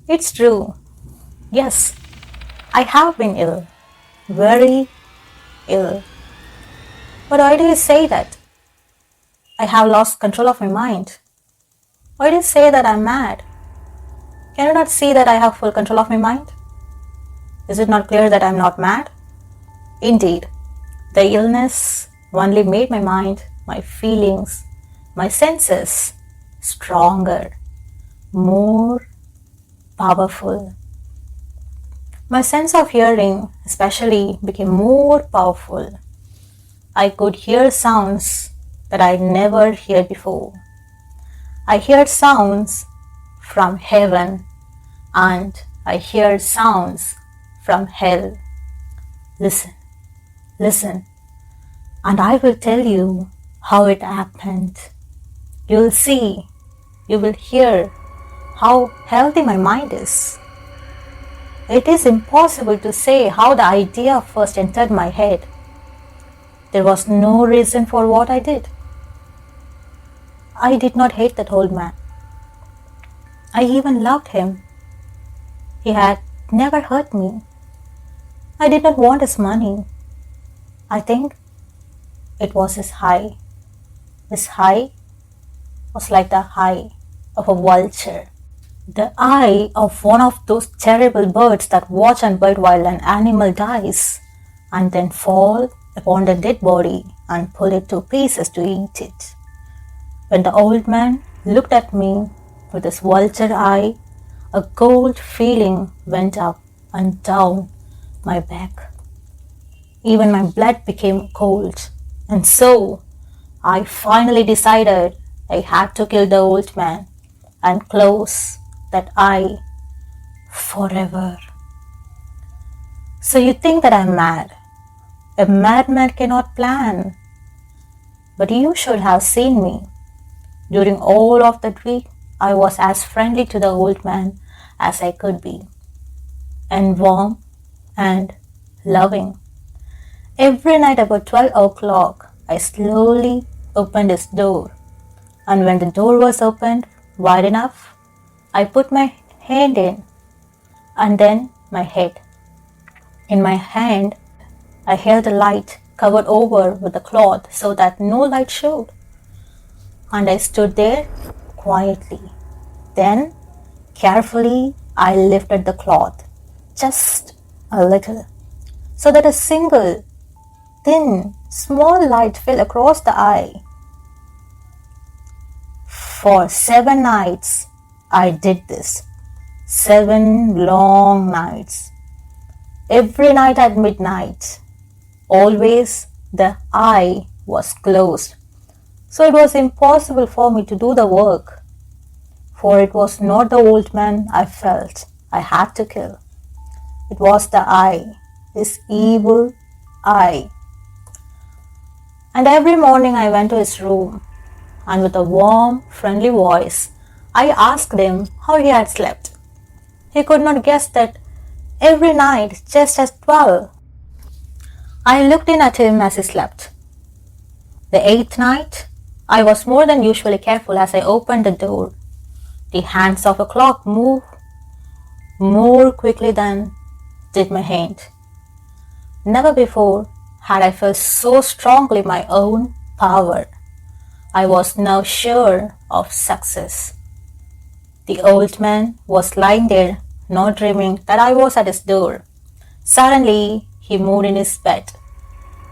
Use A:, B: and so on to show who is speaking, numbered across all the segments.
A: It's true. Yes, I have been ill. Very ill. But why do you say that? I have lost control of my mind. Why do you say that I'm mad? Can you not see that I have full control of my mind? Is it not clear that I'm not mad? Indeed, the illness only made my mind, my feelings, my senses stronger, more powerful. My sense of hearing especially became more powerful. I could hear sounds that I never heard before. I heard sounds from heaven and I heard sounds from hell. Listen, listen, and I will tell you how it happened. You will see, you will hear how healthy my mind is. It is impossible to say how the idea first entered my head. There was no reason for what I did. I did not hate that old man. I even loved him. He had never hurt me. I did not want his money. I think it was his high. His high was like the eye of a vulture. The eye of one of those terrible birds that watch and bite while an animal dies and then fall upon the dead body and pull it to pieces to eat it. When the old man looked at me with his vulture eye, a cold feeling went up and down my back. Even my blood became cold, and so I finally decided I had to kill the old man and close that eye forever. So you think that I'm mad? A madman cannot plan. But you should have seen me. During all of that week, I was as friendly to the old man as I could be, and warm and loving. Every night about 12 o'clock, I slowly opened his door, and when the door was opened wide enough, I put my hand in, and then my head. In my hand, I held the light covered over with a cloth so that no light showed, and I stood there quietly. Then, carefully, I lifted the cloth, just a little, so that a single, thin, small light fell across the eye. For 7 nights, I did this. 7 long nights. Every night at midnight. Always the eye was closed. So it was impossible for me to do the work. For it was not the old man I felt I had to kill. It was the eye, his evil eye. And every morning I went to his room, and with a warm, friendly voice, I asked him how he had slept. He could not guess that every night, just as 12, I looked in at him as he slept. The 8th night, I was more than usually careful as I opened the door. The hands of a clock moved more quickly than did my hand. Never before had I felt so strongly my own power. I was now sure of success. The old man was lying there, not dreaming that I was at his door. Suddenly, he moved in his bed.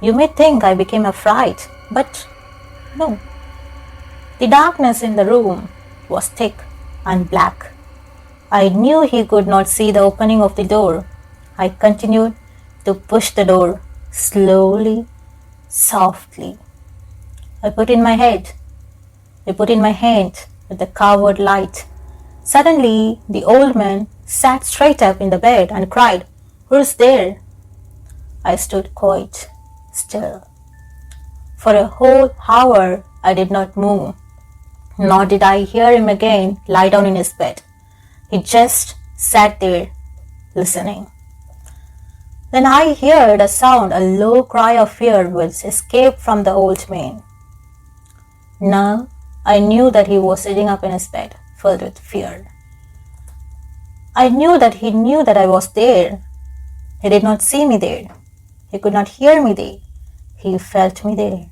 A: You may think I became afraid, but no. The darkness in the room was thick and black. I knew he could not see the opening of the door. I continued to push the door slowly, softly. I put in my hand with the covered light. Suddenly, the old man sat straight up in the bed and cried, "Who's there?" I stood quite still. For a whole hour, I did not move, nor did I hear him again lie down in his bed. He just sat there, listening. Then I heard a sound, a low cry of fear which escaped from the old man. Now I knew that he was sitting up in his bed, filled with fear. I knew that he knew that I was there. He did not see me there. He could not hear me there. He felt me there.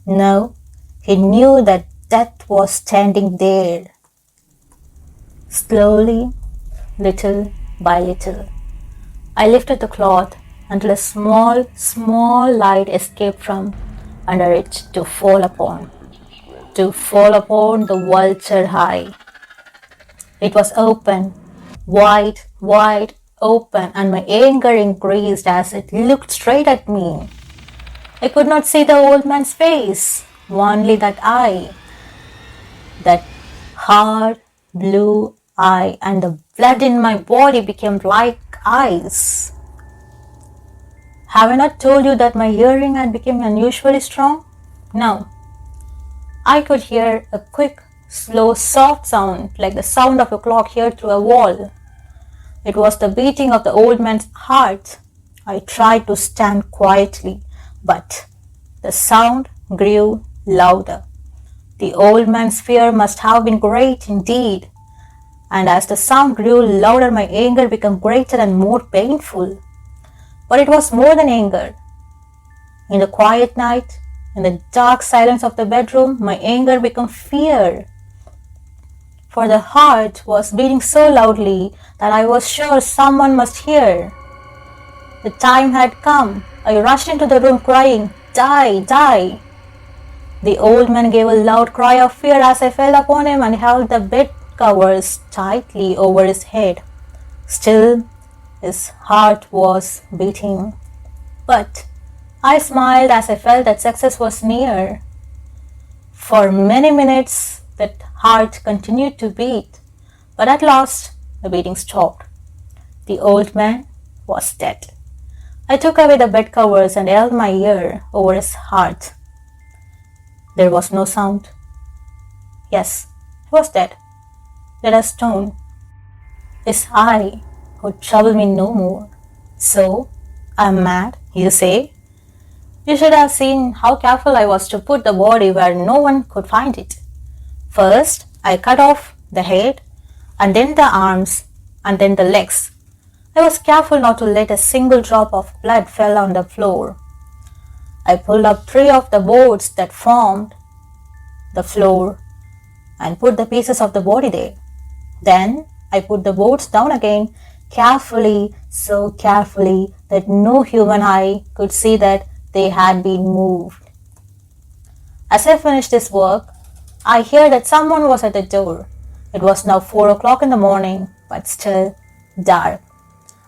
A: No, he knew that death was standing there. Slowly, little by little, I lifted the cloth until a small light escaped from under it to fall upon the vulture eye. It was open, wide open, and my anger increased as it looked straight at me. I could not see the old man's face, only that eye, that hard blue eye, and the blood in my body became like ice. Have I not told you that my hearing had become unusually strong? No. I could hear a quick, slow, soft sound like the sound of a clock heard through a wall. It was the beating of the old man's heart. I tried to stand quietly, but the sound grew louder. The old man's fear must have been great indeed, and as the sound grew louder, my anger became greater and more painful. But it was more than anger. In the quiet night, in the dark silence of the bedroom, my anger became fear. For the heart was beating so loudly that I was sure someone must hear. The time had come. I rushed into the room crying, "Die, die!" The old man gave a loud cry of fear as I fell upon him and held the bed covers tightly over his head. Still, his heart was beating. But I smiled as I felt that success was near. For many minutes, that heart continued to beat, but at last the beating stopped. The old man was dead. I took away the bed covers and held my ear over his heart. There was no sound. Yes, he was dead, dead as stone. His eye would trouble me no more. So, I'm mad, you say? You should have seen how careful I was to put the body where no one could find it. First, I cut off the head, and then the arms, and then the legs. I was careful not to let a single drop of blood fall on the floor. I pulled up 3 of the boards that formed the floor and put the pieces of the body there. Then I put the boards down again, carefully, so carefully that no human eye could see that they had been moved. As I finished this work, I heard that someone was at the door. It was now 4 o'clock in the morning, but still dark.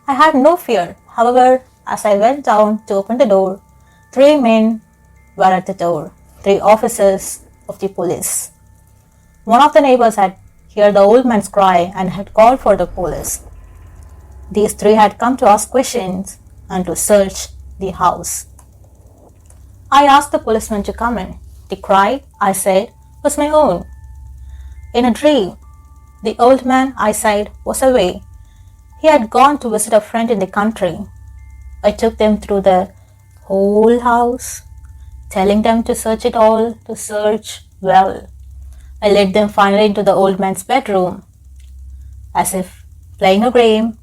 A: I had no fear. However, as I went down to open the door, 3 men were at the door, 3 officers of the police. One of the neighbors had heard the old man's cry and had called for the police. These 3 had come to ask questions and to search the house. I asked the policeman to come in. The cry, I said, was my own. In a dream, the old man, I said, was away. He had gone to visit a friend in the country. I took them through the whole house, telling them to search it all, to search well. I led them finally into the old man's bedroom. As if playing a game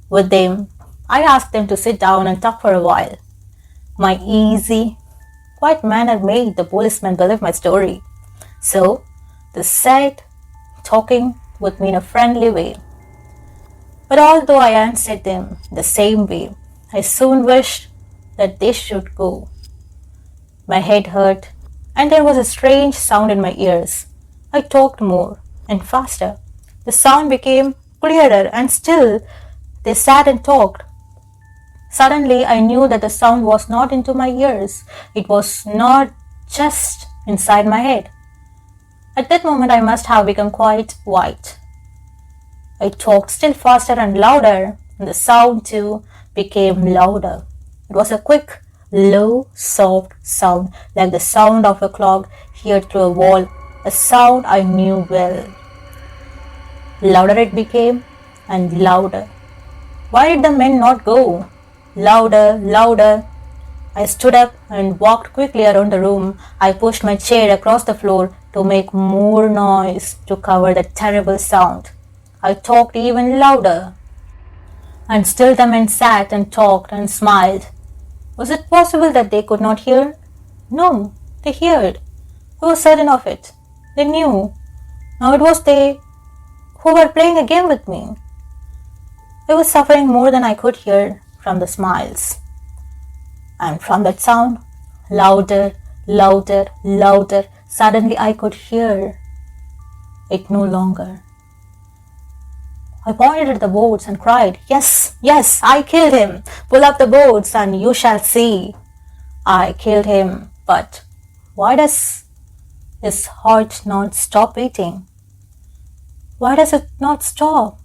A: with them, I asked them to sit down and talk for a while. My easy, quiet manner made the policeman believe my story. So they sat talking with me in a friendly way. But although I answered them the same way, I soon wished that they should go. My head hurt, and there was a strange sound in my ears. I talked more and faster. The sound became clearer, and still they sat and talked. Suddenly, I knew that the sound was not into my ears. It was not just inside my head. At that moment, I must have become quite white. I talked still faster and louder, and the sound too became louder. It was a quick, low, soft sound, like the sound of a clock heard through a wall, a sound I knew well. Louder it became, and louder. Why did the men not go? Louder, louder. I stood up and walked quickly around the room. I pushed my chair across the floor to make more noise to cover the terrible sound. I talked even louder. And still the men sat and talked and smiled. Was it possible that they could not hear? No, they heard. I was certain of it. They knew. Now it was they who were playing a game with me. I was suffering more than I could hear from the smiles. And from that sound, louder, louder, louder, suddenly I could hear it no longer. I pointed at the boats and cried, "Yes, yes, I killed him. Pull up the boats and you shall see. I killed him, but why does his heart not stop beating? Why does it not stop?